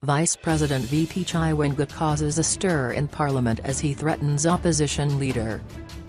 Vice President VP Chiwenga causes a stir in parliament as he threatens opposition leader.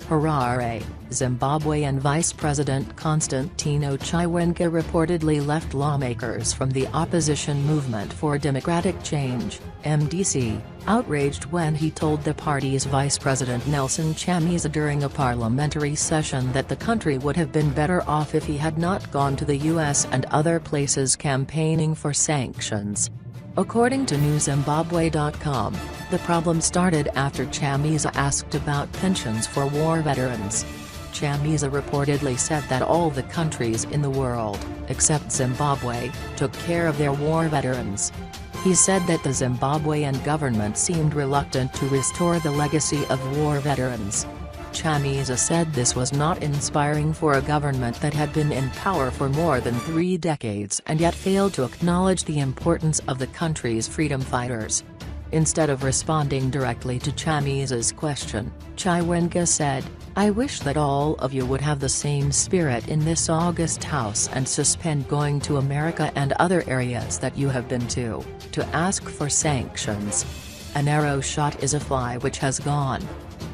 Harare, Zimbabwean Vice President Constantino Chiwenga reportedly left lawmakers from the opposition Movement for Democratic Change, MDC, outraged when he told the party's Vice President Nelson Chamisa during a parliamentary session that the country would have been better off if he had not gone to the US and other places campaigning for sanctions. According to NewZimbabwe.com, the problem started after Chamisa asked about pensions for war veterans. Chamisa reportedly said that all the countries in the world, except Zimbabwe, took care of their war veterans. He said that the Zimbabwean government seemed reluctant to restore the legacy of war veterans. Chamisa said this was not inspiring for a government that had been in power for more than 3 decades and yet failed to acknowledge the importance of the country's freedom fighters. Instead of responding directly to Chamisa's question, Chiwenga said, "I wish that all of you would have the same spirit in this August House and suspend going to America and other areas that you have been to ask for sanctions. An arrow shot is a fly which has gone."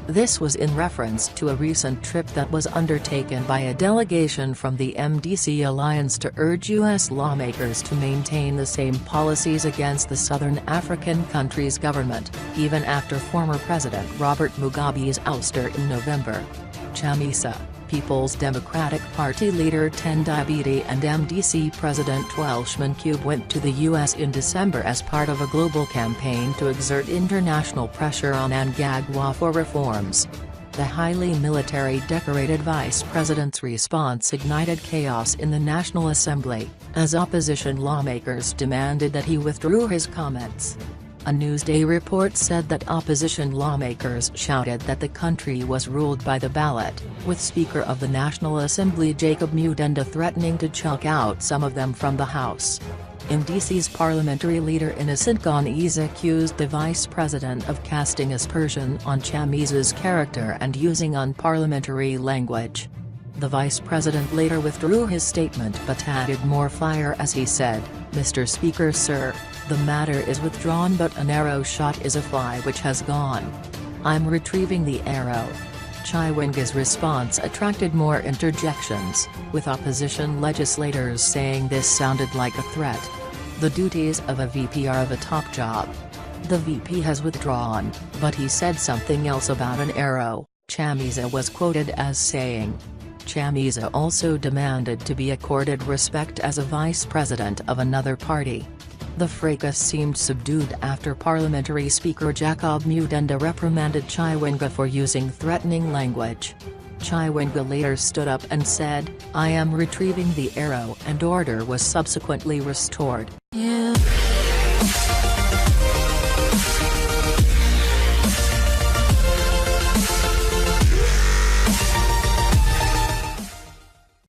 This was in reference to a recent trip that was undertaken by a delegation from the MDC alliance to urge U.S. lawmakers to maintain the same policies against the Southern African country's government, even after former President Robert Mugabe's ouster in November. Chamisa, People's Democratic Party leader Tendai and MDC President Welshman Cube went to the U.S. in December as part of a global campaign to exert international pressure on Mnangagwa for reforms. The highly military-decorated vice president's response ignited chaos in the National Assembly, as opposition lawmakers demanded that he withdrew his comments. A Newsday report said that opposition lawmakers shouted that the country was ruled by the ballot, with Speaker of the National Assembly Jacob Mudenda threatening to chuck out some of them from the House. MDC's parliamentary leader Innocent Conie accused the vice president of casting aspersion on Chamisa's character and using unparliamentary language. The vice president later withdrew his statement but added more fire as he said, "Mr. Speaker, sir, the matter is withdrawn but an arrow shot is a fly which has gone. I'm retrieving the arrow." Chiwenga's response attracted more interjections, with opposition legislators saying this sounded like a threat. The duties of a VP are of a top job. The VP has withdrawn, but he said something else about an arrow, Chamisa was quoted as saying. Chamisa also demanded to be accorded respect as a vice president of another party. The fracas seemed subdued after Parliamentary Speaker Jacob Mudenda reprimanded Chiwenga for using threatening language. Chiwenga later stood up and said, "I am retrieving the arrow," and order was subsequently restored.